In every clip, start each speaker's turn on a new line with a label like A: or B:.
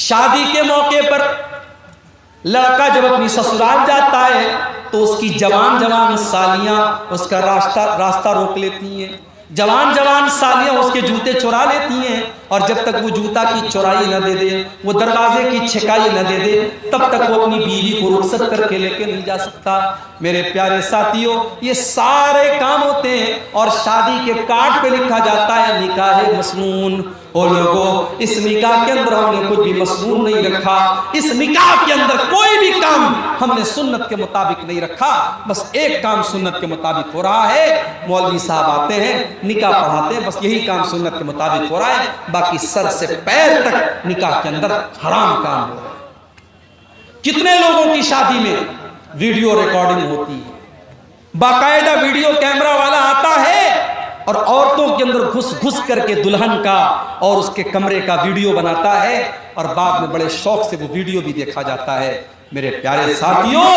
A: شادی کے موقع پر لڑکا جب اپنی سسرال جاتا ہے تو اس کی جوان جوان سالیاں اس کا راستہ روک لیتی ہیں، جوان جوان سالیاں اس کے جوتے چرا لیتی ہیں، اور جب تک وہ جوتا کی چورائی نہ دے دے، وہ دروازے کی چھکائی نہ دے دے، تب تک وہ اپنی بیوی کو رخصت کر کے لے کے نہیں جا سکتا۔ میرے پیارے ساتھیوں، یہ سارے کام ہوتے ہیں اور شادی کے کارڈ پہ لکھا جاتا ہے نکاح مسنون۔ او لوگوں، اس نکاح کے اندر ہم نے کچھ بھی مسنون نہیں رکھا، اس نکاح کے اندر کوئی بھی کام ہم نے سنت کے مطابق نہیں رکھا، بس ایک کام سنت کے مطابق ہو رہا ہے، مولوی صاحب آتے ہیں نکاح پڑھاتے ہیں، بس یہی کام سنت کے مطابق ہو رہا ہے، باقی سر سے پیر تک نکاح کے اندر حرام کام ہو رہا ہے۔ کتنے لوگوں کی شادی میں ویڈیو ریکارڈنگ ہوتی ہے، باقاعدہ ویڈیو کیمرہ والا آتا ہے اور عورتوں کے اندر گھس گھس کر کے دلہن کا اور اس کے کمرے کا ویڈیو بناتا ہے، اور بعد میں بڑے شوق سے وہ ویڈیو بھی دیکھا جاتا ہے۔ میرے پیارے ساتھیوں،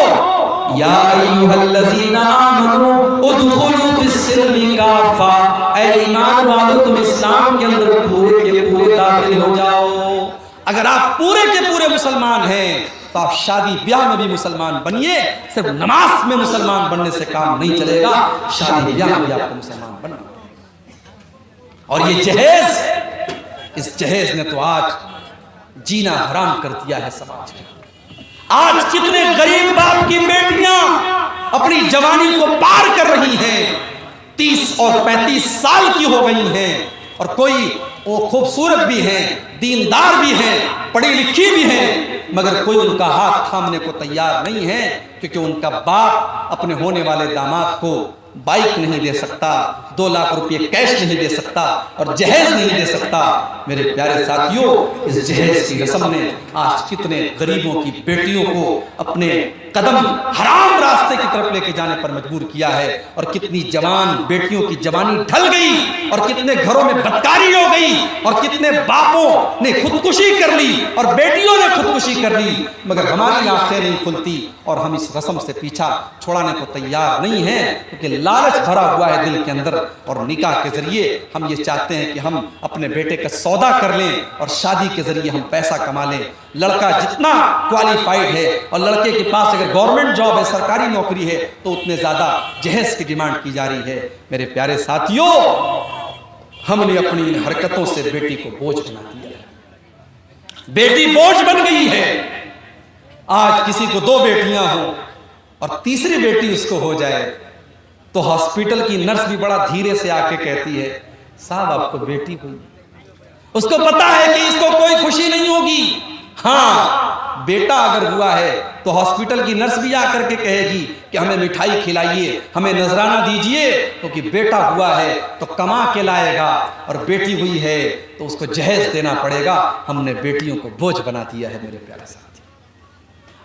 A: یا ایھا الذین آمنوا ادخلوا فی السلم کافہ، اے ایمان والو تم اسلام کے اندر پورے کے پورے داخل ہو جاؤ۔ اگر آپ پورے کے پورے مسلمان ہیں تو آپ شادی بیاہ میں بھی مسلمان بنیے، صرف نماز میں مسلمان بننے سے کام نہیں چلے گا، شادی بیاہ میں بھی آپ کو مسلمان بننا۔ اور یہ جہیز، اس جہیز نے تو آج جینا حرام کر دیا ہے سماج میں۔ آج کتنے غریب باپ کی بیٹیاں اپنی جوانی کو پار کر رہی ہیں، 30 اور 35 سال کی ہو گئی ہیں، اور کوئی وہ خوبصورت بھی ہیں، دیندار بھی ہیں، پڑھی لکھی بھی ہیں، مگر کوئی ان کا ہاتھ تھامنے کو تیار نہیں ہے، کیونکہ ان کا باپ اپنے ہونے والے داماد کو بائک نہیں دے سکتا، 2 لاکھ روپے کیش نہیں دے سکتا، اور جہیز نہیں دے سکتا۔ میرے پیارے ساتھیوں، اس جہیز کی رسم نے آج کتنے غریبوں کی بیٹیوں کو اپنے قدم حرام راستے کی طرف لے کے جانے پر مجبور کیا ہے، اور کتنی جوان بیٹیوں کی جوانی ڈھل گئی، اور کتنے گھروں میں بدکاری ہو گئی، اور کتنے باپوں نے خودکشی کر لی اور بیٹیوں نے خودکشی کر لی، مگر ہماری آنکھیں نہیں کھلتی اور ہم اس رسم سے پیچھا چھوڑانے کو تیار نہیں ہیں، کیونکہ لالچ بھرا ہوا ہے دل کے اندر، اور نکاح کے ذریعے ہم یہ چاہتے ہیں کہ ہم اپنے بیٹے کا سودا کر لیں اور شادی کے ذریعے ہم پیسہ کما لیں۔ لڑکا جتنا کوالیفائیڈ ہے اور لڑکے کے پاس اگر گورنمنٹ جاب ہے، سرکاری نوکری ہے، تو اتنے زیادہ جہیز کی ڈیمانڈ کی جا رہی ہے۔ میرے پیارے ساتھیوں، ہم نے اپنی ان حرکتوں سے بیٹی کو بوجھ بنا دیا ہے، بیٹی بوجھ بن گئی ہے۔ آج کسی کو 2 بیٹیاں ہوں اور تیسری بیٹی اس کو ہو جائے تو ہاسپٹل کی نرس بھی بڑا دھیرے سے آ کے کہتی ہے صاحب آپ کو بیٹی ہوئی، اس کو پتا ہے کہ اس کو کوئی خوشی نہیں ہوگی۔ ہاں، بیٹا اگر ہوا ہے تو ہاسپٹل کی نرس بھی آ کر کے کہے گی کہ ہمیں مٹھائی کھلائیے، ہمیں نذرانہ دیجئے، کیونکہ بیٹا ہوا ہے تو کما کے لائے گا، اور بیٹی ہوئی ہے تو اس کو جہیز دینا پڑے گا۔ ہم نے بیٹیوں کو بوجھ بنا دیا ہے۔ میرے پیارے ساتھی،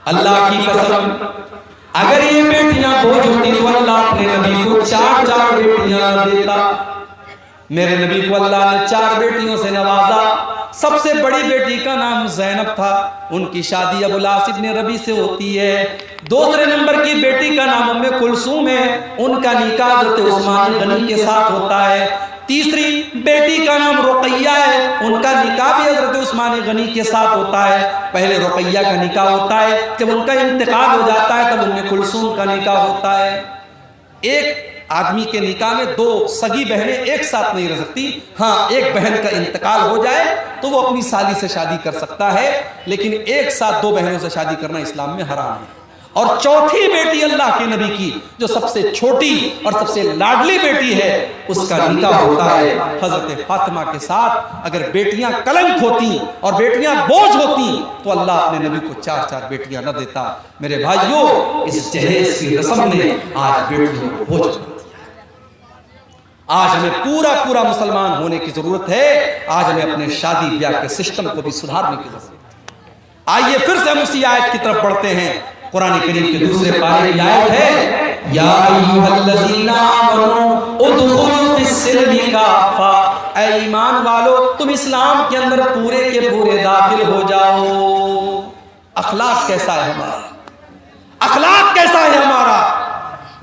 A: اللہ کی قسم، اگر یہ بیٹیاں بوجھ ہوتی تو اللہ اپنے نبی کو 4 بیٹیاں دیتا۔ میرے نبی کو اللہ نے 4 بیٹیوں سے نوازا۔ سب سے بڑی بیٹی کا نام زینب تھا، ان کی شادی ابو العاص ابن ربیع سے ہوتی ہے۔ دوسرے نمبر کی بیٹی کا نام ام کلثوم ہے، ان کا نکاح حضرت عثمان غنی کے ساتھ ہوتا ہے۔ تیسری بیٹی کا نام رقیہ ہے، ان کا نکاح بھی حضرت عثمان غنی کے ساتھ ہوتا ہے۔ پہلے رقیہ کا نکاح ہوتا ہے، جب ان کا انتقال ہو جاتا ہے تب ام کلثوم کا نکاح ہوتا ہے۔ ایک آدمی کے نکاح میں 2 سگی بہنیں ایک ساتھ نہیں رہ سکتی۔ ہاں، ایک بہن کا انتقال ہو جائے تو وہ اپنی سالی سے شادی کر سکتا ہے، لیکن ایک ساتھ 2 بہنوں سے شادی کرنا اسلام میں حرام ہے۔ اور چوتھی بیٹی اللہ کے نبی کی جو سب سے چھوٹی اور سب سے لاڈلی بیٹی ہے، اس کا نکاح ہوتا ہے حضرت فاطمہ کے ساتھ۔ اگر بیٹیاں کلنک ہوتی اور بیٹیاں بوجھ ہوتی تو اللہ اپنے نبی کو 4 بیٹیاں نہ دیتا۔ میرے بھائیوں، اس جہیز کی رسم نے آج بیٹیوں کو بوجھ بنا دیا۔ آج ہمیں پورا مسلمان ہونے کی ضرورت ہے۔ آج ہمیں اپنے شادی بیاہ کے سسٹم کو بھی سدھارنے کی ضرورت ہے۔ آئیے پھر سے ہم اسی آیت کی طرف بڑھتے ہیں۔ قرآن کریم کے دوسرے پارے کی آیت ہے، یا ایھا الذین آمنوا ادخلوا فی السلم کافہ، اے ایمان والو تم اسلام کے اندر پورے کے پورے داخل ہو جاؤ۔ اخلاق کیسا ہے ہمارا؟ اخلاق کیسا ہے ہمارا؟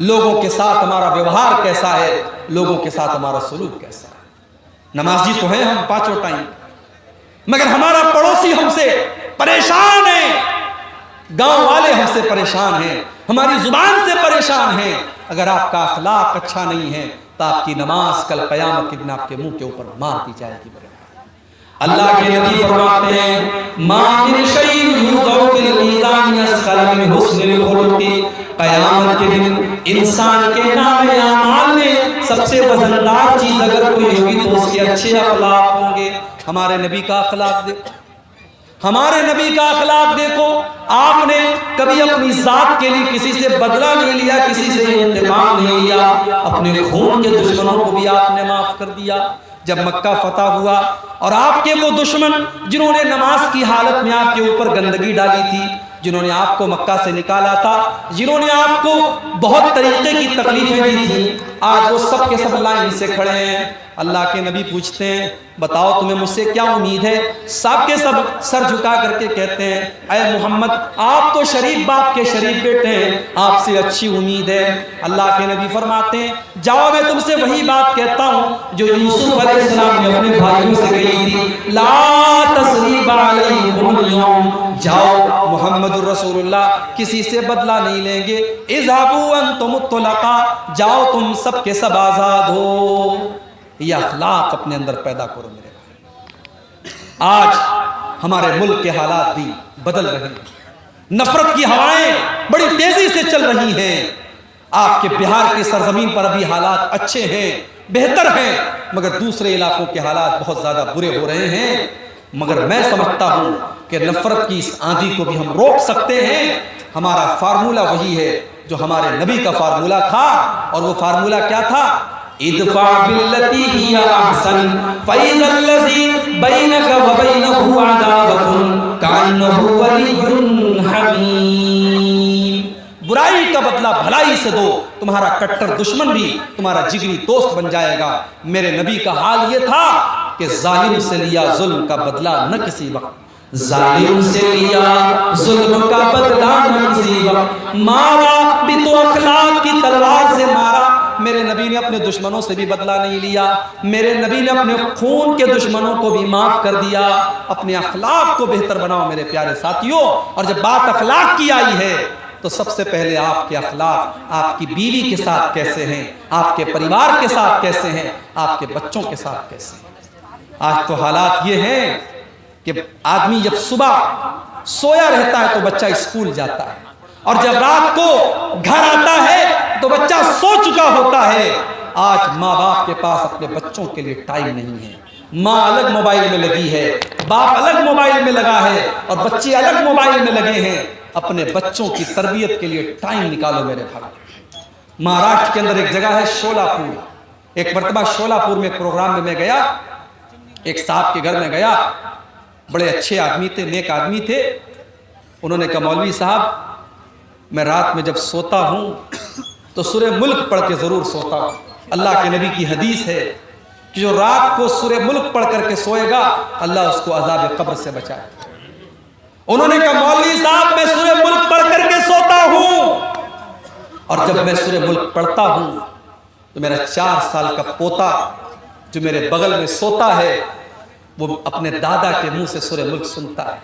A: لوگوں کے ساتھ ہمارا ویوہار کیسا ہے؟ لوگوں کے ساتھ ہمارا سلوک کیسا ہے؟ نمازی تو ہیں ہم 5 ٹائم، مگر ہمارا پڑوسی ہم سے سے پریشان ہیں، گاؤں والے ہم سے پریشان ہیں، ہماری زبان سے پریشان ہیں۔ اگر آپ کا اخلاق اچھا نہیں ہے تو آپ کی نماز کل قیامت کے دن آپ کے منہ کے اوپر مار دی جائے گی۔ اللہ کے نبی فرماتے ہیں ما من شیء یوضع فی المیزان اثقل من حسن الخلق، قیامت کے دن انسان کے نام اعمال میں سب سے وزندار چیز اگر کوئی ہوگی تو اس کے اچھے اخلاق ہوں گے۔ ہمارے نبی کا اخلاق دیکھو، ہمارے نبی کا اخلاق دیکھو۔ آپ نے کبھی اپنی ذات کے لیے کسی سے بدلہ نہیں لیا، کسی سے انتقام نہیں لیا، اپنے خون کے دشمنوں کو بھی آپ نے معاف کر دیا۔ جب مکہ فتح ہوا اور آپ کے وہ دشمن جنہوں نے نماز کی حالت میں آپ کے اوپر گندگی ڈالی تھی، جنہوں نے آپ کو مکہ سے نکالا تھا، جنہوں نے آپ کو بہت طریقے کی تکلیفیں دی تھی، آج وہ سب کے سب لائن سے کھڑے ہیں۔ اللہ کے نبی پوچھتے ہیں بتاؤ تمہیں مجھ سے کیا امید ہے؟ سب کے سب سر جھکا کر کے کہتے ہیں اے محمد آپ تو شریف باپ کے شریف بیٹے ہیں، آپ سے اچھی امید ہے۔ اللہ کے نبی فرماتے ہیں جاؤ میں تم سے وہی بات کہتا ہوں جو یوسف علیہ السلام نے اپنے بھائیوں سے کہی تھی، لا تثریب علیکم اليوم، جاؤ محمد الرسول اللہ کسی سے بدلہ نہیں لیں گے، اذهبوا انتم الطلقاء، جاؤ تم سب کے سب آزاد ہو۔ یہ اخلاق اپنے اندر پیدا کرو میرے بھائی۔ آج ہمارے ملک کے حالات بھی بدل رہے ہیں، نفرت کی ہوائیں بڑی تیزی سے چل رہی ہیں۔ آپ کے بہار کی سرزمین پر ابھی حالات اچھے ہیں، بہتر ہیں، مگر دوسرے علاقوں کے حالات بہت زیادہ برے ہو رہے ہیں۔ مگر میں سمجھتا ہوں کہ نفرت کی اس آندھی کو بھی ہم روک سکتے ہیں۔ ہمارا فارمولہ وہی ہے جو ہمارے نبی کا فارمولہ تھا، اور وہ فارمولہ کیا تھا؟ ادفع باللتی ہی احسن فاذا الذی بینک وبینہ عداوۃ کانہ ولی حمیم، برائی کا بدلہ بھلائی سے دو، تمہارا کٹر دشمن بھی تمہارا جگری دوست بن جائے گا۔ میرے نبی کا حال یہ تھا کہ ظالم سے لیا ظلم کا بدلہ نہ کسی وقت، ظالم سے لیا ظلم کا بدلہ نہ کسی وقت، مارا بھی تو اخلاق کی تلوار سے مارا۔ میرے نبی نے اپنے دشمنوں سے بھی بدلہ نہیں لیا، میرے نبی نے اپنے خون کے دشمنوں کو بھی معاف کر دیا۔ اپنے اخلاق کو بہتر بناؤ میرے پیارے ساتھیوں، اور جب بات اخلاق کی آئی ہے تو سب سے پہلے آپ کے اخلاق آپ کی بیوی کے ساتھ کیسے ہیں، آپ کے پریوار کے ساتھ کیسے ہیں، آپ کے بچوں کے ساتھ کیسے ہیں۔ آج تو حالات یہ ہیں کہ آدمی جب صبح سویا رہتا ہے تو بچہ اسکول جاتا ہے، اور جب رات کو گھر آتا ہے تو بچہ سو چکا ہوتا ہے۔ آج ماں باپ کے پاس اپنے بچوں کے لیے ٹائم نہیں ہے، ماں الگ موبائل میں لگی ہے، باپ الگ موبائل میں لگا ہے، اور بچے الگ موبائل میں لگے ہیں۔ اپنے بچوں کی تربیت کے لیے ٹائم نکالو میرے بھائی۔ مہاراشٹر کے اندر ایک جگہ ہے شولہ پور، ایک مرتبہ شولہ پور میں ایک پروگرام میں گیا، ایک صاحب کے گھر میں گیا، بڑے اچھے آدمی تھے، نیک آدمی تھے۔ انہوں نے کہا مولوی صاحب میں رات میں جب سوتا ہوں تو سورہ ملک پڑھ کے ضرور سوتا ہوں۔ اللہ کے نبی کی حدیث ہے کہ جو رات کو سورہ ملک پڑھ کر کے سوئے گا اللہ اس کو عذاب قبر سے بچائے۔ انہوں نے کہا مولوی صاحب میں سورہ ملک پڑھ کر کے سوتا ہوں، اور جب میں سورہ ملک پڑھتا ہوں تو میرا 4 سال کا پوتا جو میرے بغل میں سوتا ہے وہ اپنے دادا کے منہ سے سورہ ملک سنتا ہے،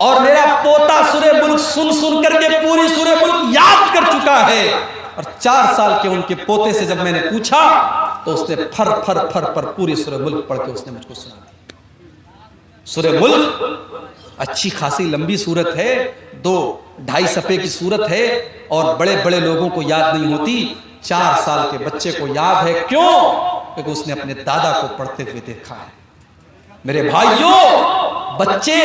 A: اور میرا پوتا سورہ ملک سن کر کے پوری سورہ ملک یاد کر چکا ہے۔ اور 4 سال کے ان کے پوتے سے جب میں نے پوچھا تو اس نے پھر پر پوری سورہ ملک پڑھ کے اس نے مجھ کو سنا دی۔ سورہ ملک اچھی خاصی لمبی سورت ہے، 2-2.5 صفحے کی سورت ہے، اور بڑے بڑے لوگوں کو یاد نہیں ہوتی، 4 سال کے بچے کو یاد ہے۔ کیوں؟ کیونکہ اس نے اپنے دادا کو پڑھتے ہوئے دیکھا ہے۔ میرے بھائیوں، بچے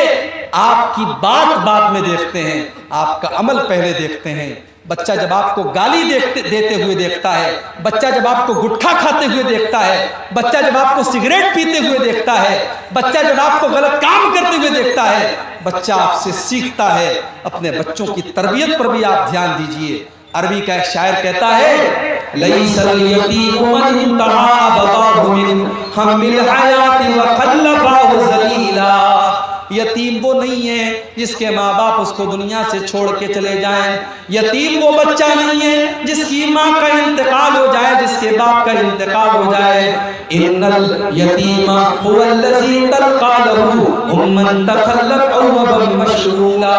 A: آپ کی بات میں دیکھتے ہیں، آپ کا عمل پہلے دیکھتے ہیں۔ بچہ جب آپ کو گالی دیتے ہوئے دیکھتا ہے، بچہ جب آپ کو گٹھا کھاتے ہوئے دیکھتا ہے، بچہ جب آپ کو سگریٹ پیتے ہوئے دیکھتا ہے، بچہ جب آپ کو غلط کام کرتے ہوئے دیکھتا ہے، بچہ آپ سے سیکھتا ہے۔ اپنے بچوں کی تربیت پر بھی آپ دھیان دیجئے۔ عربی کا ایک شاعر کہتا ہے لَيْسَ الْيَتِيمُ مَنِ انْتَهَى أَبَوَاهُ مِنْ حَمْلِ الْحَيَاةِ وَخَلَّفَاهُ ذَلِيلًا، یتیم وہ نہیں ہے جس کے ماں باپ اس کو دنیا سے چھوڑ کے چلے جائیں، یتیم وہ بچہ نہیں ہے جس کی ماں کا انتقال ہو جائے، جس کے باپ کا انتقال ہو جائے۔ ان الیتیم هو الذی تلقى له امن تخلت اوبا مشغولا،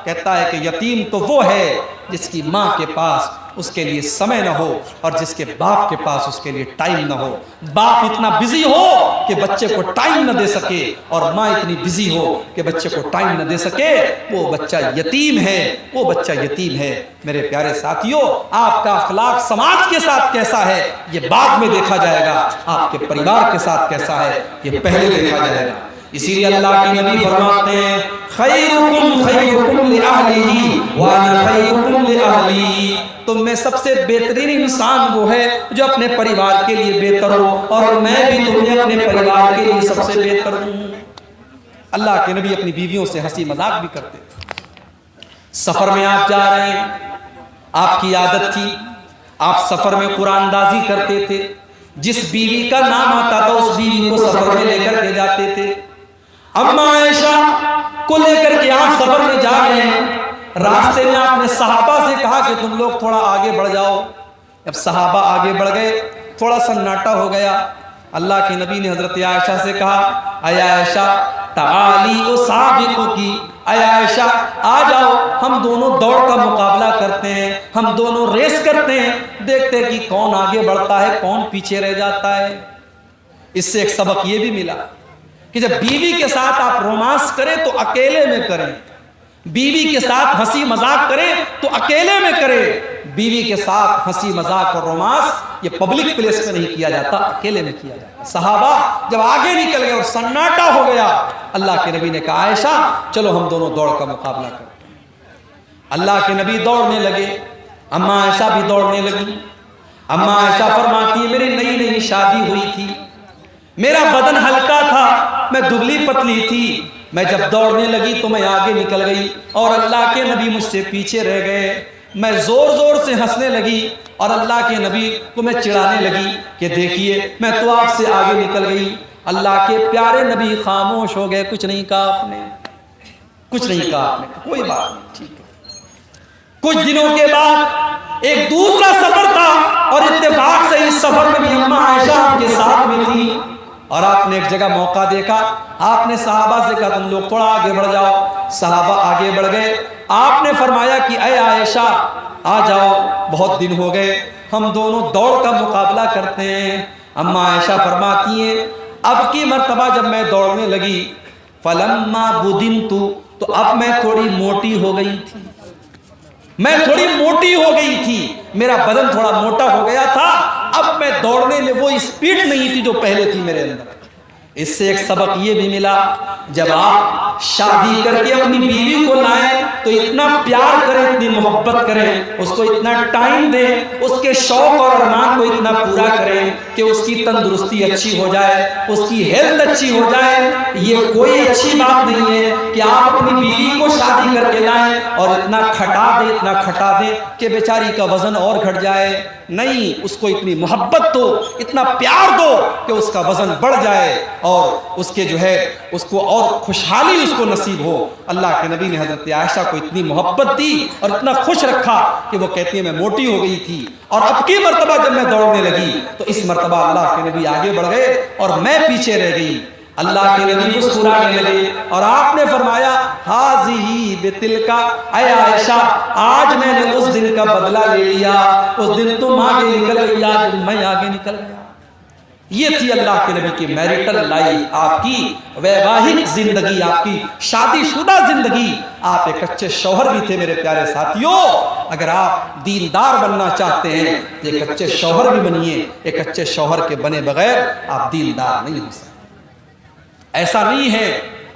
A: کہتا ہے کہ یتیم تو وہ ہے جس کی ماں کے پاس اس کے لیے سمے نہ ہو اور جس کے باپ کے پاس اس کے لیے ٹائم نہ ہو۔ باپ اتنا بزی ہو کہ بچے کو ٹائم نہ دے سکے اور ماں اتنی بزی ہو کہ بچے کو ٹائم نہ دے سکے، وہ بچہ یتیم ہے، وہ بچہ یتیم ہے۔ میرے پیارے ساتھیوں، آپ کا اخلاق سماج کے ساتھ کیسا ہے یہ بعد میں دیکھا جائے گا، آپ کے پریوار کے ساتھ کیسا ہے یہ پہلے دیکھا جائے گا۔ اسی لیے اللہ کے نبی فرماتے ہیں خیرکم خیرکم لأہلہ وانا خیرکم لأہلی، تم میں سب سے بہترین انسان وہ ہے جو اپنے پریوار کے لیے بہتر ہو اور میں بھی تمہیں اپنے پریوار کے لیے سب سے بہتر ہوں۔ اللہ کے نبی اپنی بیویوں سے ہنسی مذاق بھی کرتے تھے۔ سفر میں آپ جا رہے ہیں، آپ کی عادت تھی آپ سفر میں قرآن اندازی کرتے تھے، جس بیوی کا نام آتا تھا اس بیوی کو سفر میں لے کر کے جاتے تھے۔ اما عائشہ کو لے کر کے آپ سفر میں جا رہے ہیں، راستے میں آپ نے صحابہ سے کہا کہ تم لوگ تھوڑا آگے بڑھ جاؤ۔ جب صحابہ آگے بڑھ گئے تھوڑا سناٹا ہو گیا۔ اللہ کے نبی نے حضرت عائشہ سے کہا اے عائشہ تعالی اسابقکی، اے عائشہ آ جاؤ ہم دونوں دوڑ کا مقابلہ کرتے ہیں، ہم دونوں ریس کرتے ہیں، دیکھتے ہیں کہ کون آگے بڑھتا ہے کون پیچھے رہ جاتا ہے۔ اس سے ایک سبق یہ بھی ملا کہ جب بیوی کے ساتھ آپ رومانس کریں تو اکیلے میں کریں، بیوی کے ساتھ ہنسی مذاق کریں تو اکیلے میں کریں، بیوی کے ساتھ ہنسی مذاق اور رومانس یہ پبلک پلیس پہ نہیں کیا جاتا، اکیلے میں کیا جاتا۔ صحابہ جب آگے نکل گئے اور سناٹا ہو گیا، اللہ کے نبی نے کہا عائشہ چلو ہم دونوں دوڑ کا مقابلہ کرتے ہیں۔ اللہ کے نبی دوڑنے لگے، اما عائشہ بھی دوڑنے لگی۔ اما عائشہ فرماتی ہے میری نئی نئی شادی ہوئی تھی، میرا بدن ہلکا تھا، میں دبلی پتلی تھی، میں جب دوڑنے لگی تو میں آگے نکل گئی اور اللہ کے نبی مجھ سے پیچھے رہ گئے۔ میں زور زور سے ہنسنے لگی اور اللہ کے نبی کو میں چڑھانے لگی کہ دیکھیے میں تو آپ سے آگے نکل گئی۔ اللہ کے پیارے نبی خاموش ہو گئے، کچھ نہیں کہا آپ نے، کچھ نہیں کہا آپ نے، کوئی بات نہیں، ٹھیک ہے۔ کچھ دنوں کے بعد ایک دوسرا سفر تھا اور اتفاق سے اس سفر میں بھی اما عائشہ آپ کے ساتھ میں تھی اور آپ نے ایک جگہ موقع دیکھا، آپ نے صحابہ سے کہا تم لوگ تھوڑا آگے بڑھ جاؤ۔ صحابہ آگے بڑھ گئے، آپ نے فرمایا کہ اے عائشہ آ جاؤ، بہت دن ہو گئے ہم دونوں دوڑ کا مقابلہ کرتے ہیں۔ اما عائشہ فرماتی ہیں اب کی مرتبہ جب میں دوڑنے لگی فلما بدنت، تو اب میں تھوڑی موٹی ہو گئی تھی، میں تھوڑی موٹی ہو گئی تھی، میرا بدن تھوڑا موٹا ہو گیا تھا، اب میں دوڑنے میں وہ اسپیڈ نہیں تھی جو پہلے تھی میرے اندر۔ اس سے ایک سبق یہ بھی ملا جب آپ شادی کر کے اپنی بیوی کو لائیں تو اتنا پیار کریں، اتنی محبت کریں، اس کو اتنا ٹائم دیں، اس کے شوق اور ارمان کو اتنا پورا کریں کہ اس کی تندرستی اچھی ہو جائے، اس کی ہیلتھ اچھی ہو جائے۔ یہ کوئی اچھی بات نہیں ہے کہ آپ اپنی بیوی کو شادی کر کے لائیں اور اتنا کھٹا دیں کہ بیچاری کا وزن اور گھٹ جائے۔ نہیں، اس کو اتنی محبت دو، اتنا پیار دو کہ اس کا وزن بڑھ جائے اور اس کے جو ہے اس کو اور خوشحالی اس کو نصیب ہو۔ اللہ کے نبی نے حضرت عائشہ کو اتنی محبت دی اور اتنا خوش رکھا کہ وہ کہتی ہے میں موٹی ہو گئی تھی اور اب کی مرتبہ جب میں دوڑنے لگی تو اس مرتبہ اللہ کے نبی آگے بڑھ گئے اور میں پیچھے رہ گئی۔ اللہ کے نبی مسکرانے لگے اور آپ نے فرمایا ہاذی بتلکا، اے عائشہ آج میں نے اس دن کا بدلہ لے لیا، اس دن تم آگے نکل گئی، آج میں آگے نکل گیا۔ یہ تھی اللہ کے نبی کی میریٹل لائف، آپ کی ویواہک زندگی، آپ کی شادی شدہ زندگی۔ آپ ایک اچھے شوہر بھی تھے میرے پیارے ساتھیوں۔ اگر آپ دیندار بننا چاہتے ہیں تو ایک اچھے شوہر بھی بنیے، ایک اچھے شوہر کے بنے بغیر آپ دیندار نہیں ہو سکتے۔ ایسا نہیں ہے،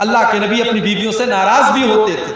A: اللہ کے نبی اپنی بیویوں سے ناراض بھی ہوتے تھے۔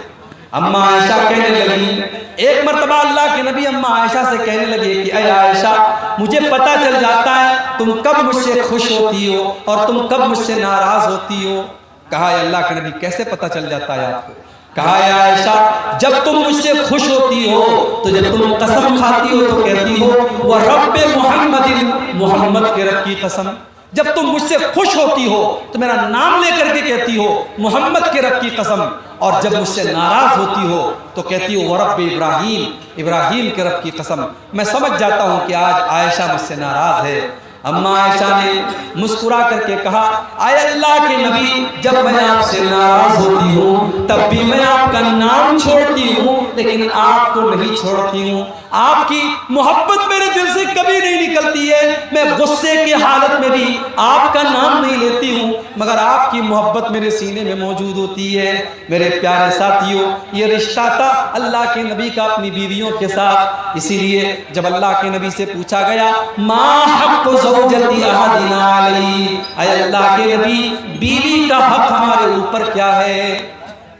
A: اما عائشہ کہنے لگی، ایک مرتبہ اللہ کے نبی اما عائشہ سے کہنے لگے کہ اے عائشہ مجھے پتہ چل جاتا ہے تم کب مجھ سے خوش ہوتی ہو اور تم کب مجھ سے ناراض ہوتی ہو۔ کہا ہے اللہ کے نبی کیسے پتہ چل جاتا ہے آپ کو؟ کہا ہے عائشہ جب تم مجھ سے خوش ہوتی ہو تو جب تم قسم کھاتی ہو تو کہتی ہو وَرَبِّ مُحَمَّدٍ، محمد کے رب کی قسم، جب تم مجھ سے خوش ہوتی ہو تو میرا نام لے کر کے کہتی ہو محمد کے رب کی قسم، اور جب مجھ سے ناراض ہوتی ہو تو کہتی ہو ورب ابراہیم، ابراہیم کے رب کی قسم۔ میں سمجھ جاتا ہوں کہ آج عائشہ مجھ سے ناراض ہے۔ اما عائشہ نے مسکرا کر کے کہا اے اللہ کے نبی، جب میں آپ سے ناراض ہوتی ہوں تب بھی میں آپ کا نام چھوڑتی ہوں، لیکن آپ کو نہیں چھوڑتی ہوں۔ آپ کی محبت میرے دل سے کبھی نہیں نکلتی ہے، میں غصے کی حالت میں بھی آپ کا نام نہیں لیتی ہوں، مگر آپ کی محبت میرے سینے میں موجود ہوتی ہے۔ میرے پیارے ساتھیوں، یہ رشتہ تھا اللہ کے نبی کا اپنی بیویوں کے ساتھ۔ اسی لیے جب اللہ کے نبی سے پوچھا گیا ما حق زوجتی احدنا علی، اے اللہ کے نبی بیوی کا حق ہمارے اوپر کیا ہے؟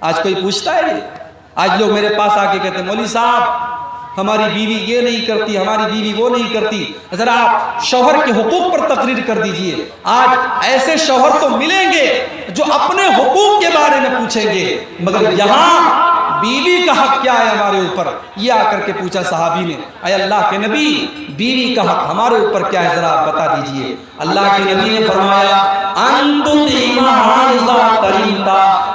A: آج کوئی پوچھتا ہے؟ آج لوگ میرے پاس آ کے کہتے ہیں مولوی صاحب ہماری بیوی یہ نہیں کرتی، ہماری بیوی وہ نہیں کرتی۔ ذرا آپ شوہر کے حقوق پر تقریر کر دیجئے۔ آج ایسے شوہر تو ملیں گے جو اپنے حقوق کے بارے میں پوچھیں گے، مگر یہاں بیوی کا حق کیا ہے ہمارے اوپر؟ یہ آ کر کے پوچھا صحابی نے، اے اللہ کے نبی بیوی کا حق ہمارے اوپر کیا ہے، ذرا آپ بتا دیجئے۔ اللہ کے نبی نے فرمایا ان تطعمها اذا طعمت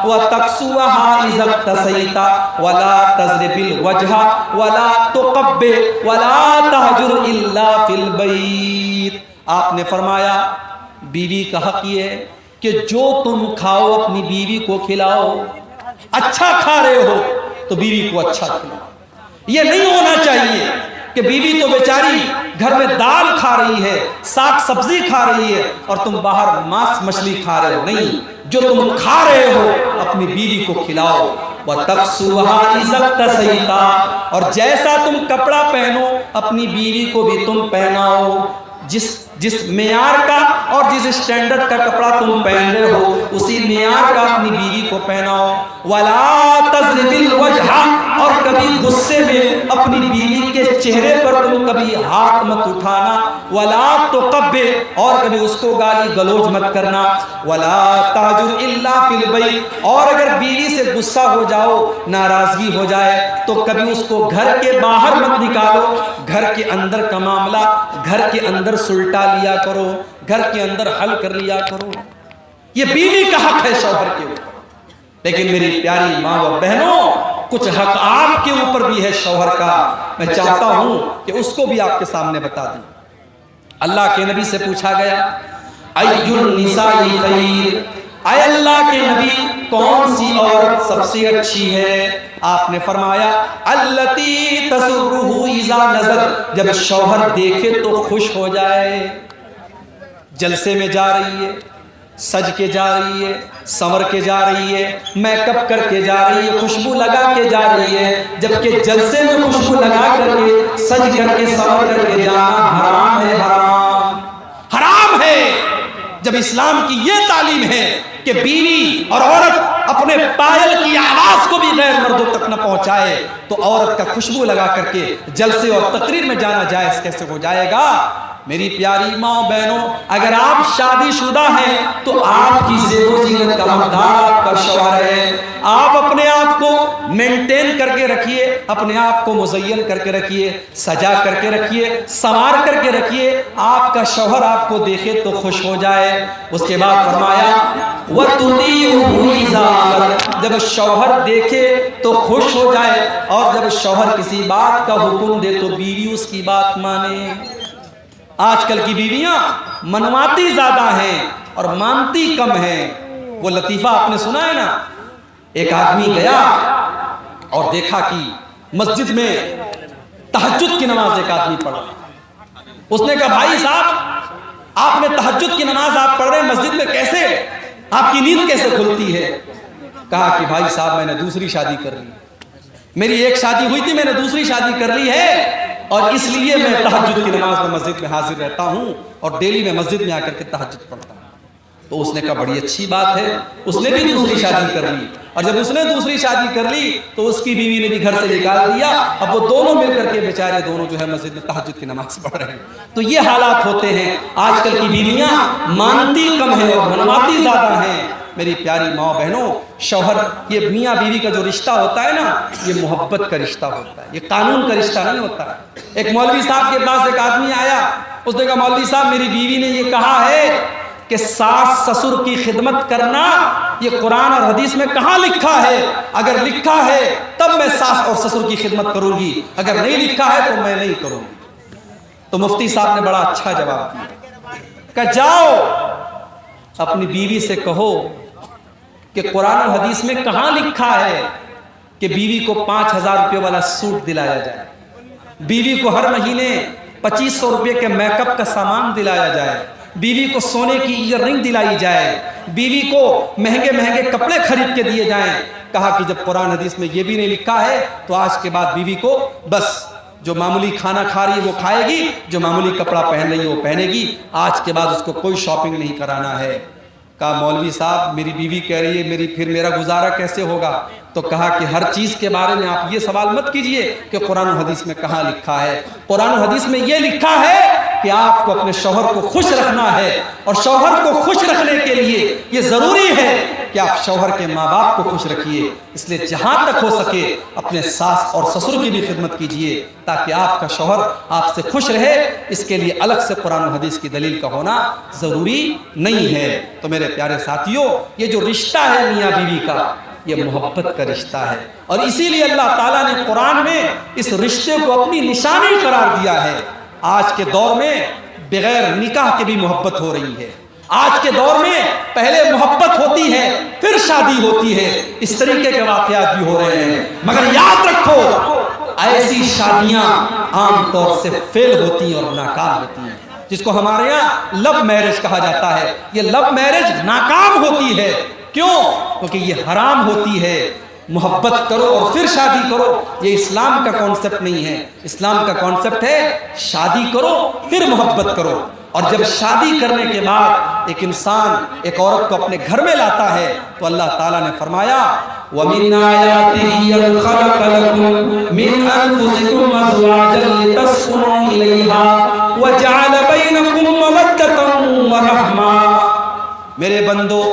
A: وتكسوها اذا اكتسيت ولا تضرب الوجه ولا تقبح ولا تهجر الا في البيت۔ آپ نے فرمایا بیوی کا حق یہ ہے کہ جو تم کھاؤ اپنی بیوی کو کھلاؤ، اچھا کھا رہے ہو تو بیوی کو اچھا کھلاؤ۔ یہ نہیں ہونا چاہیے کہ بیوی تو بیچاری گھر میں دال کھا رہی ہے، ساگ سبزی کھا رہی ہے اور تم باہر ماس مچھلی کھا رہے ہو۔ نہیں، جو تم کھا رہے ہو اپنی بیوی کو کھلاؤ۔ وَتَقْسُوهَا إِذَا اكْتَسَيْتَ، اور جیسا تم کپڑا پہنو اپنی بیوی کو بھی تم پہناؤ۔ جس معیار کا اور جس اسٹینڈرڈ کا کپڑا تم پہن رہے ہو اسی معیار کا اپنی بیوی کو پہناؤ۔ وَلَا تَضْرِبِ الْوَجْهَ، اور کبھی غصے میں اپنی بیوی کے چہرے پر تم کبھی ہاتھ مت اٹھانا۔ وَلَا تُقَبِّحْ، اور کبھی اس کو گالی گلوچ مت کرنا۔ وَلَا تَهْجُرْ إِلَّا فِي الْبَيْتِ، اور اگر بیوی سے غصہ ہو جاؤ، ناراضگی ہو جائے تو کبھی اس کو گھر کے باہر مت نکالو، گھر کے اندر کا معاملہ گھر کے اندر سلٹا لیا کرو، گھر کے اندر حل کر لیا کرو۔ یہ بیوی کا حق ہے شوہر کے اوپر۔ لیکن میری پیاری ماں و بہنوں، کچھ حق آپ کے اوپر بھی ہے شوہر کا، میں چاہتا ہوں کہ اس کو بھی آپ کے سامنے بتا دوں۔ اللہ کے نبی سے پوچھا گیا ای النساء خیر، اے اللہ کے نبی کون سی عورت سب سے اچھی ہے؟ آپ نے فرمایا التی تسرہ اذا نظر، جب شوہر دیکھے تو خوش ہو جائے۔ جلسے میں جا رہی ہے، سج کے جا رہی ہے، سنور کے جا رہی ہے، میک اپ کر کے جا رہی ہے، خوشبو لگا کے جا رہی ہے، جبکہ جلسے میں خوشبو لگا کر کے سج کر کے سنور کر کے جانا حرام ہے، حرام حرام ہے۔ جب اسلام کی یہ تعلیم ہے کہ بیوی اور عورت اپنے پائل کی آواز کو بھی غیر مردوں تک نہ پہنچائے، تو عورت کا خوشبو لگا کر کے جلسے اور تقریر میں جانا جائز کیسے ہو جائے گا؟ میری پیاری ماں بہنوں، اگر آپ شادی شدہ ہیں تو آپ کی زیب و زینت کا حقدار آپ کا شوہر ہے۔ آپ اپنے آپ کو مینٹین کر کے رکھیے، اپنے آپ کو مزین کر کے رکھیے، سجا کر کے رکھیے، سنوار کر کے رکھیے، آپ کا شوہر آپ کو دیکھے تو خوش ہو جائے۔ اس کے بعد فرمایا وَتُطِيعُهُ إِذَا، جب شوہر دیکھے تو خوش ہو جائے، اور جب شوہر کسی بات کا حکم دے تو بیوی اس کی بات مانے۔ آج کل کی بیویاں منواتی زیادہ ہیں اور مانتی کم ہیں۔ وہ لطیفہ آپ نے سنا ہے نا، ایک آدمی گیا اور دیکھا کہ مسجد میں تہجد کی نماز ایک آدمی پڑھ رہا۔ اس نے کہا بھائی صاحب آپ نے تہجد کی نماز آپ پڑھ رہے ہیں مسجد میں، کیسے آپ کی نیند کیسے کھلتی ہے؟ کہا کہ بھائی صاحب میں نے دوسری شادی کر لی، میری ایک شادی ہوئی تھی، میں نے دوسری شادی کر لی ہے، اور اس لیے میں تہجد کی نماز میں مسجد میں حاضر رہتا ہوں اور ڈیلی میں مسجد میں آ کر کے تہجد پڑھتا ہوں۔ تو اس نے کہا بڑی اچھی بات ہے، اس نے بھی دوسری شادی کر لی، اور جب اس نے دوسری شادی کر لی تو اس کی بیوی نے بھی گھر سے نکال دیا، اب وہ دونوں مل کر کے بیچارے دونوں جو ہے مسجد میں تہجد کی نماز پڑھ رہے ہیں۔ تو یہ حالات ہوتے ہیں، آج کل کی بیویاں مانتی کم ہیں اور منواتی زیادہ ہیں۔ میری پیاری ماں بہنوں، شوہر یہ میاں بیوی کا جو رشتہ ہوتا ہے نا، یہ محبت کا رشتہ ہوتا ہے، یہ قانون کا رشتہ نہیں ہوتا ہے۔ ایک مولوی صاحب کے پاس ایک آدمی آیا، اس نے کہا مولوی صاحب میری بیوی نے یہ کہا ہے کہ ساس سسر کی خدمت کرنا یہ قرآن اور حدیث میں کہاں لکھا ہے؟ اگر لکھا ہے تب میں ساس اور سسر کی خدمت کروں گی، اگر نہیں لکھا ہے تو میں نہیں کروں گی۔ تو مفتی صاحب نے بڑا اچھا جواب دیا کہ جاؤ اپنی بیوی سے کہو کہ قرآن و حدیث میں کہاں لکھا ہے کہ بیوی کو 5,000 روپے والا سوٹ دلایا جائے، بیوی کو ہر مہینے 2,500 روپے کے میک اپ کا سامان دلایا جائے، بیوی کو سونے کی ایئر رنگ دلائی جائے، بیوی کو مہنگے مہنگے کپڑے خرید کے دیے جائیں۔ کہا کہ جب قرآن حدیث میں یہ بھی نہیں لکھا ہے تو آج کے بعد بیوی کو بس جو معمولی کھانا کھا رہی ہے وہ کھائے گی، جو معمولی کپڑا پہن رہی ہے وہ پہنے گی، آج کے بعد اس کو کوئی شاپنگ نہیں کرانا ہے۔ کہا مولوی صاحب میری بیوی کہہ رہی ہے پھر میرا گزارا کیسے ہوگا؟ تو کہا کہ ہر چیز کے بارے میں آپ یہ سوال مت کیجئے کہ قرآن و حدیث میں کہاں لکھا ہے۔ قرآن و حدیث میں یہ لکھا ہے کہ آپ کو اپنے شوہر کو خوش رکھنا ہے، اور شوہر کو خوش رکھنے کے لیے یہ ضروری ہے کہ آپ شوہر کے ماں باپ کو خوش رکھیے۔ اس لیے جہاں تک ہو سکے اپنے ساس اور سسر کی بھی خدمت کیجئے تاکہ آپ کا شوہر آپ سے خوش رہے۔ اس کے لیے الگ سے قرآن و حدیث کی دلیل کا ہونا ضروری نہیں ہے۔ تو میرے پیارے ساتھیوں، یہ جو رشتہ ہے میاں بیوی کا، یہ محبت کا رشتہ ہے، اور اسی لیے اللہ تعالیٰ نے قرآن میں اس رشتے کو اپنی نشانی قرار دیا ہے۔ آج کے دور میں بغیر نکاح کے بھی محبت ہو رہی ہے، آج کے دور میں پہلے محبت ہوتی ہے پھر شادی ہوتی ہے، اس طریقے کے واقعات بھی ہو رہے ہیں، مگر یاد رکھو ایسی شادیاں عام طور سے فیل ہوتی ہیں اور ناکام ہوتی ہیں، جس کو ہمارے یہاں لو میرج کہا جاتا ہے۔ یہ لو میرج ناکام ہوتی ہے، کیوں؟ کیونکہ یہ حرام ہوتی ہے۔ محبت کرو اور پھر شادی کرو، یہ اسلام کا کانسیپٹ نہیں ہے۔ اسلام کا کانسیپٹ ہے شادی کرو پھر محبت کرو، اور جب شادی کرنے کے بعد ایک انسان ایک عورت کو اپنے گھر میں لاتا ہے تو اللہ تعالیٰ نے فرمایا وَمِنْ آيَاتِهِ أَنْ خَلَقَ لَكُم مِّنْ أَنفُسِكُمْ أَزْوَاجًا لِتَسْكُنُوا إِلَيْهَا وَجَعَلَ بَيْنَكُم مَّوَدَّةً وَرَحْمَةً۔ میرے بندو،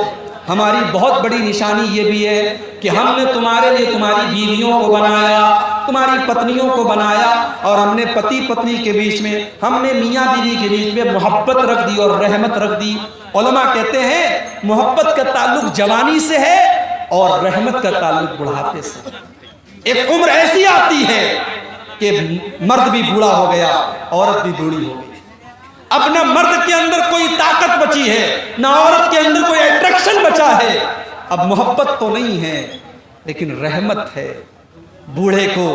A: ہماری بہت بڑی نشانی یہ بھی ہے کہ ہم نے تمہارے لیے تمہاری بیویوں کو بنایا، تمہاری پتنیوں کو بنایا، اور ہم نے پتی پتنی کے بیچ میں، ہم نے میاں بیوی کے بیچ میں محبت رکھ دی اور رحمت رکھ دی۔ علماء کہتے ہیں محبت کا تعلق جوانی سے ہے اور رحمت کا تعلق بڑھاپے سے۔ ایک عمر ایسی آتی ہے کہ مرد بھی بوڑھا ہو گیا، عورت بھی بوڑھی ہو گئی، اب نہ مرد کے اندر کوئی طاقت بچی ہے، نہ عورت کے اندر کوئی اٹریکشن بچا ہے۔ اب محبت تو نہیں ہے لیکن رحمت ہے۔ بوڑھے کو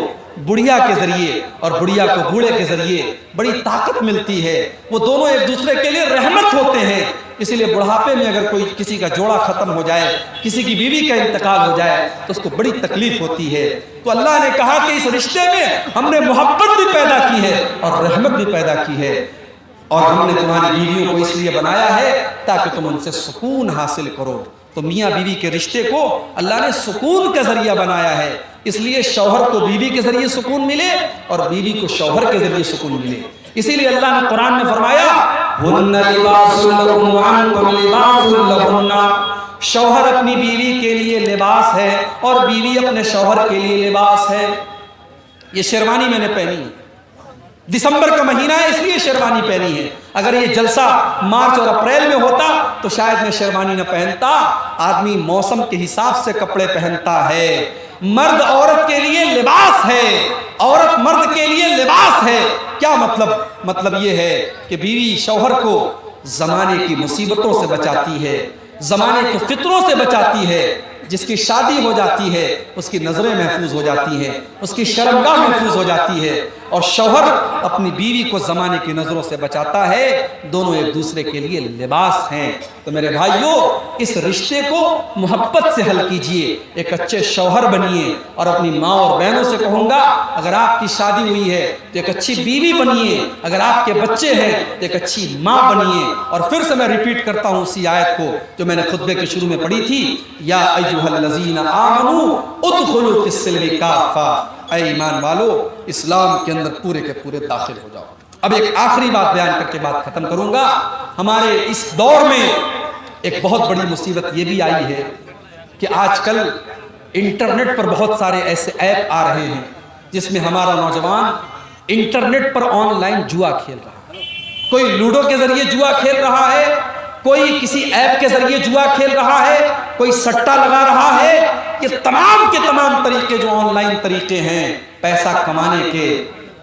A: بڑھیا کے ذریعے اور بڑھیا کو بوڑھے کے ذریعے بڑی طاقت ملتی ہے، وہ دونوں ایک دوسرے کے لیے رحمت ہوتے ہیں۔ اسی لیے بڑھاپے میں اگر کوئی کسی کا جوڑا ختم ہو جائے، کسی کی بیوی کا انتقال ہو جائے تو اس کو بڑی تکلیف ہوتی ہے۔ تو اللہ نے کہا کہ اس رشتے میں ہم نے محبت بھی پیدا کی ہے اور رحمت بھی پیدا کی ہے، اور ہم نے تمہاری بیویوں کو اس لیے بنایا ہے تاکہ تم ان سے سکون حاصل کرو۔ تو میاں بیوی کے رشتے کو اللہ نے سکون کا ذریعہ بنایا ہے، اس لیے شوہر کو بیوی کے ذریعے سکون ملے اور بیوی کو شوہر کے ذریعے سکون ملے۔ اسی لیے اللہ نے قرآن میں فرمایا ہن لباس لکم وانتم لباس لہن، شوہر اپنی بیوی کے لیے لباس ہے اور بیوی اپنے شوہر کے لیے لباس ہے۔ یہ شیروانی میں نے پہنی ہے، دسمبر کا مہینہ ہے اس لیے شیروانی پہنی ہے، اگر یہ جلسہ مارچ اور اپریل میں ہوتا تو شاید میں شیروانی نہ پہنتا۔ آدمی موسم کے حساب سے کپڑے پہنتا ہے۔ مرد عورت کے لیے لباس ہے، عورت مرد کے لیے لباس ہے۔ کیا مطلب یہ ہے کہ بیوی شوہر کو زمانے کی مصیبتوں سے بچاتی ہے، زمانے کے فطروں سے بچاتی ہے۔ جس کی شادی ہو جاتی ہے اس کی نظریں محفوظ ہو جاتی ہیں، اس کی شرمگاہ محفوظ ہو جاتی ہے، اور شوہر اپنی بیوی کو زمانے کی نظروں سے بچاتا ہے۔ دونوں ایک دوسرے کے لیے لباس ہیں۔ تو میرے بھائیوں، اس رشتے کو محبت سے حل کیجئے، ایک اچھے شوہر بنیے، اور اپنی ماں اور بہنوں سے کہوں گا اگر آپ کی شادی ہوئی ہے تو ایک اچھی بیوی بنیے، اگر آپ کے بچے ہیں تو ایک اچھی ماں بنیے۔ اور پھر سے میں ریپیٹ کرتا ہوں اسی آیت کو جو میں نے خطبے کے شروع میں پڑھی تھی، یا ایھا الذین آمنوا ادخلوا فی السلم کافہ، اے ایمان والو اسلام کے اندر پورے کے پورے داخل ہو جاؤ۔ اب ایک آخری بات بیان کر کے بات ختم کروں گا۔ ہمارے اس دور میں ایک بہت بڑی مصیبت یہ بھی آئی ہے کہ آج کل انٹرنیٹ پر بہت سارے ایسے ایپ آ رہے ہیں جس میں ہمارا نوجوان انٹرنیٹ پر آن لائن جوا کھیل رہا ہے۔ کوئی لوڈو کے ذریعے جوا کھیل رہا ہے، کوئی کسی ایپ کے ذریعے جوا کھیل رہا ہے، کوئی سٹا لگا رہا ہے، یہ تمام کے تمام طریقے جو آن لائن طریقے ہیں پیسہ کمانے کے،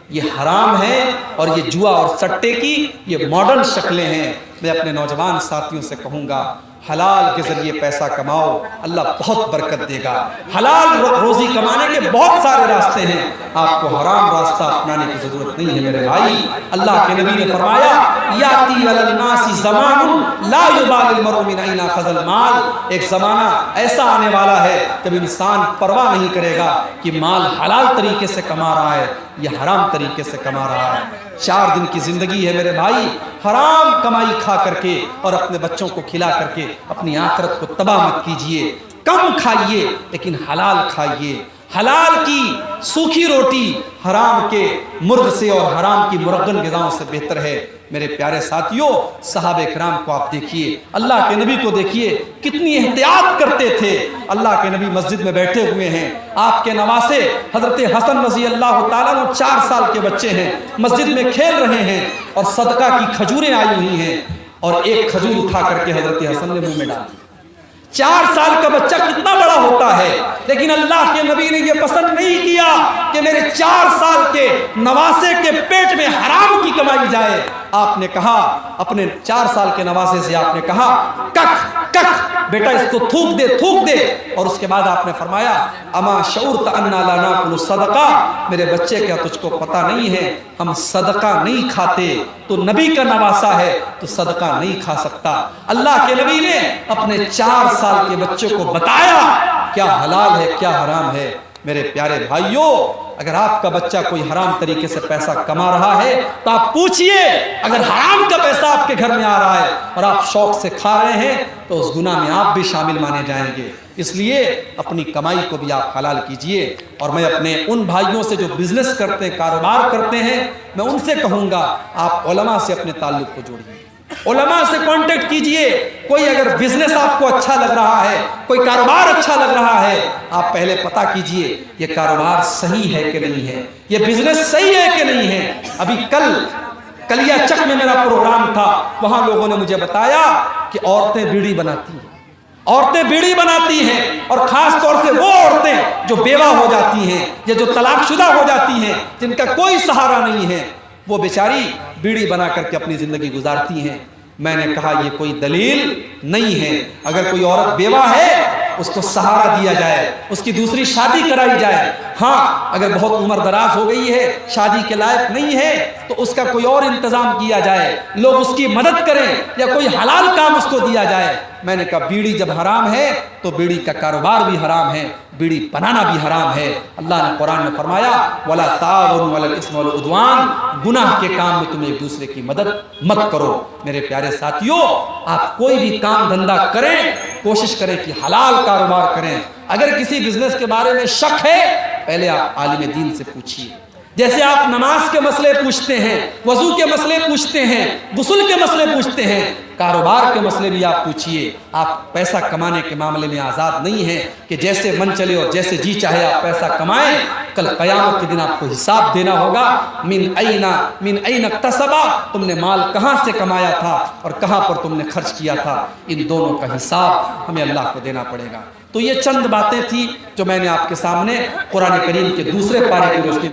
A: یہ حرام ہے، اور یہ جوا اور سٹے کی یہ ماڈرن شکلیں ہیں۔ میں اپنے نوجوان ساتھیوں سے کہوں گا، حلال کے ذریعے پیسہ کماؤ، اللہ بہت برکت دے گا۔ حلال روزی کمانے کے بہت سارے راستے ہیں، آپ کو حرام راستہ اپنانے کی ضرورت نہیں ہے میرے بھائی۔ اللہ کے نبی نے فرمایا، یاتی علی الناس زمان لا یبال المرء من این اخذ المال، ایک زمانہ ایسا آنے والا ہے جب انسان پرواہ نہیں کرے گا کہ مال حلال طریقے سے کما رہا ہے یا حرام طریقے سے کما رہا ہے۔ 4 دن کی زندگی ہے میرے بھائی، حرام کمائی کھا کر کے اور اپنے بچوں کو کھلا کر کے اپنی آخرت کو تباہ مت کیجئے۔ کم کھائیے لیکن حلال کھائیے۔ حلال کی سوکھی روٹی حرام کے مرغ سے اور حرام کی مرغن غذاؤں سے بہتر ہے۔ میرے پیارے ساتھیوں، صحابہ کرام کو آپ دیکھیے، اللہ کے نبی کو دیکھیے، کتنی احتیاط کرتے تھے۔ اللہ کے نبی مسجد میں بیٹھے ہوئے ہیں، آپ کے نواسے حضرت حسن رضی اللہ تعالیٰ عنہ 4 سال کے بچے ہیں، مسجد میں کھیل رہے ہیں اور صدقہ کی کھجوریں آئی ہوئی ہیں، اور ایک کھجور اٹھا کر کے حضرت حسن نے منہ میں ڈال دی۔ 4 سال کا بچہ کتنا بڑا ہوتا ہے، لیکن اللہ کے نبی نے یہ پسند نہیں کیا کہ میرے 4 سال کے نواسے کے پیٹ میں حرام کی کمائی جائے۔ آپ نے کہا اپنے 4 سال کے نواسے سے، آپ نے کہا کک کک بیٹا اس کو تھوک دے تھوک دے، اور اس کے بعد آپ نے فرمایا اما شعورت انا لا ناکل صدقہ، میرے بچے کیا تجھ کو پتہ نہیں ہے ہم صدقہ نہیں کھاتے، تو نبی کا نواسا ہے تو صدقہ نہیں کھا سکتا۔ اللہ کے نبی نے اپنے 4 سال کے بچے کو بتایا کیا حلال ہے کیا حرام ہے۔ میرے پیارے بھائیوں، اگر آپ کا بچہ کوئی حرام طریقے سے پیسہ کما رہا ہے تو آپ پوچھئے، اگر حرام کا پیسہ آپ کے گھر میں آ رہا ہے اور آپ شوق سے کھا رہے ہیں تو اس گناہ میں آپ بھی شامل مانے جائیں گے۔ اس لیے اپنی کمائی کو بھی آپ حلال کیجئے۔ اور میں اپنے ان بھائیوں سے جو بزنس کرتے ہیں، کاروبار کرتے ہیں، میں ان سے کہوں گا آپ علماء سے اپنے تعلق کو جوڑیے، علماء سے کانٹیکٹ کیجئے۔ کوئی اگر بزنس آپ کو اچھا لگ رہا ہے، کوئی کاروبار اچھا لگ رہا ہے، آپ پہلے پتہ کیجئے یہ کاروبار صحیح ہے کہ نہیں ہے، یہ بزنس صحیح ہے کہ نہیں ہے۔ ابھی کلیا چک میں میرا پروگرام تھا، وہاں لوگوں نے مجھے بتایا کہ عورتیں بیڑی بناتی ہیں، عورتیں بیڑی بناتی ہیں، اور خاص طور سے وہ عورتیں جو بیوہ ہو جاتی ہیں یا جو طلاق شدہ ہو جاتی ہیں، جن کا کوئی سہارا نہیں ہے، وہ بیچاری بیڑی بنا کر کے اپنی زندگی گزارتی ہیں۔ میں نے کہا یہ کوئی دلیل نہیں ہے۔ اگر کوئی عورت بیوہ ہے اس کو سہارا دیا جائے، اس کی دوسری شادی کرائی جائے۔ ہاں اگر بہت عمر دراز ہو گئی ہے، شادی کے لائق نہیں ہے، تو اس کا کوئی اور انتظام کیا جائے، لوگ اس کی مدد کریں یا کوئی حلال کام اس کو دیا جائے۔ میں نے کہا بیڑی جب حرام ہے تو بیڑی کا کاروبار بھی حرام ہے، بیڑی بنانا بھی حرام ہے۔ اللہ نے قرآن میں فرمایا وَلَا تَعَاوَنُوا عَلَى الْإِثْمِ وَالْعُدْوَانِ، گناہ کے کام میں تم ایک دوسرے کی مدد مت کرو۔ میرے پیارے ساتھیوں، آپ کوئی بھی کام دھندا کریں، کوشش کریں کہ حلال کاروبار کریں۔ اگر کسی بزنس کے بارے میں شک ہے، پہلے آپ عالم دین سے پوچھیے۔ جیسے آپ نماز کے مسئلے پوچھتے ہیں، وضو کے مسئلے پوچھتے ہیں، غسل کے مسئلے پوچھتے ہیں، کاروبار کے مسئلے بھی آپ پوچھئے۔ آپ پیسہ کمانے کے معاملے میں آزاد نہیں ہیں کہ جیسے من چلے اور جیسے جی چاہے آپ پیسہ کمائیں۔ کل قیامت کے دن آپ کو حساب دینا ہوگا، من این اکتسبا، تم نے مال کہاں سے کمایا تھا اور کہاں پر تم نے خرچ کیا تھا، ان دونوں کا حساب ہمیں اللہ کو دینا پڑے گا۔ تو یہ چند باتیں تھیں جو میں نے آپ کے سامنے قرآن کریم کے دوسرے پارے کی روشنی